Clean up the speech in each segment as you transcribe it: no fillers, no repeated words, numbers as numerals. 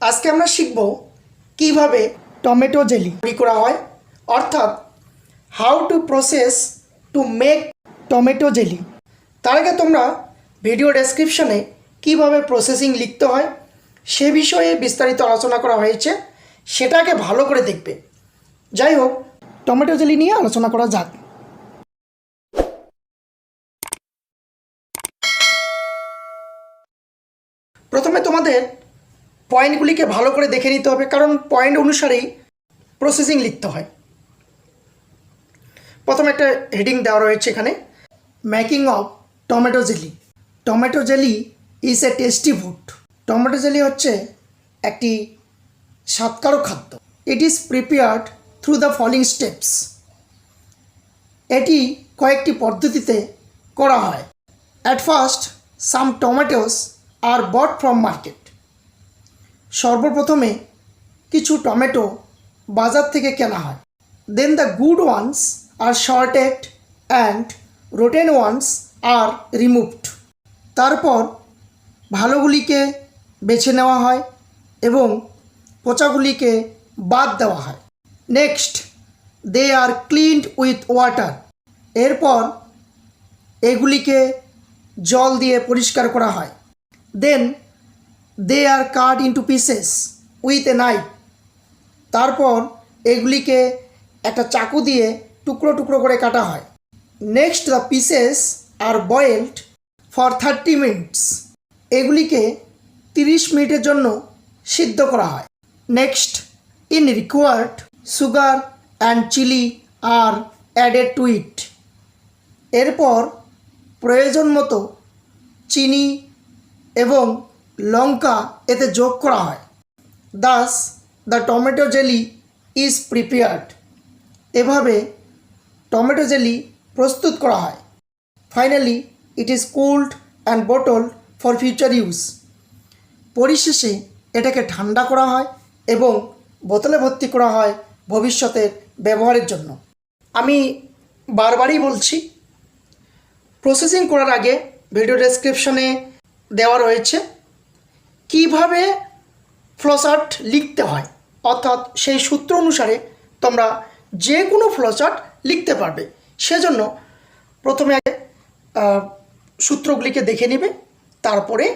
আজকে আমরা শিখব কিভাবে টমেটো জেলি তৈরি করা হয়, অর্থাৎ how to process to make tomato jelly. তার আগে তোমরা ভিডিও ডেসক্রিপশনে কিভাবে প্রসেসিং লিখতে হয় সে বিষয়ে বিস্তারিত আলোচনা করা হয়েছে, সেটাকে ভালো করে দেখবে। যাই হোক, টমেটো জেলি নিয়ে আলোচনা করা যাক। প্রথমে তোমাদের পয়েন্টগুলিকে ভালো করে দেখে নিতে হবে, কারণ পয়েন্ট অনুসারেই প্রসেসিং লিখতে হয়। প্রথমে একটা হেডিং দেওয়া রয়েছে এখানে, making of tomato jelly. Tomato jelly is a tasty food. Tomato jelly হচ্ছে একটি স্বাদকারক খাদ্য। It is prepared through the following steps. এটি কয়েকটি পদ্ধতিতে করা হয়। At first some tomatoes are bought from market. সর্বপ্রথমে কিছু টমেটো বাজার থেকে কেনা হয়। Then the good ones are sorted and rotten ones are removed. তারপর ভালোগুলিকে বেছে নেওয়া হয় এবং পচাগুলিকে বাদ দেওয়া হয়। Next they are cleaned with water. এরপর এগুলিকে জল দিয়ে পরিষ্কার করা হয়। Then they are cut into pieces with a knife. তারপর এগুলিকে একটা চাকু দিয়ে টুকরো টুকরো করে কাটা হয়। Next the pieces are boiled for 30 minutes. এগুলিকে 30 মিনিটের জন্য সিদ্ধ করা হয়। Next in required sugar and chili are added to it. এরপর প্রয়োজন মতো চিনি এবং লঙ্কা এতে যোগ করা হয়। Thus the tomato jelly is prepared. এভাবে টমেটো জেলি প্রস্তুত করা হয়। Finally it is cooled and bottled for future use. পরিশেষে এটাকে ঠান্ডা করা হয় এবং বোতলে ভর্তি করা হয় ভবিষ্যতের ব্যবহারের জন্য। আমি বারবারই বলছি, প্রসেসিং করার আগে ভিডিও ডেসক্রিপশনে দেওয়া রয়েছে কিভাবে ফ্লোচার্ট লিখতে হয়, অর্থাৎ সেই সূত্র অনুসারে তোমরা যে কোনো ফ্লোচার্ট লিখতে পারবে। সেজন্য প্রথমে সূত্রগুলিকে দেখে নেবে, তারপরে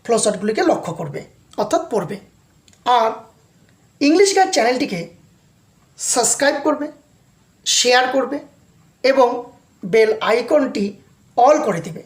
ফ্লোচার্টগুলিকে লক্ষ্য করবে অর্থাৎ পড়বে। আর ইংলিশ গাইড চ্যানেলটিকে সাবস্ক্রাইব করবে, শেয়ার করবে এবং বেল আইকনটি অল করে দেবে।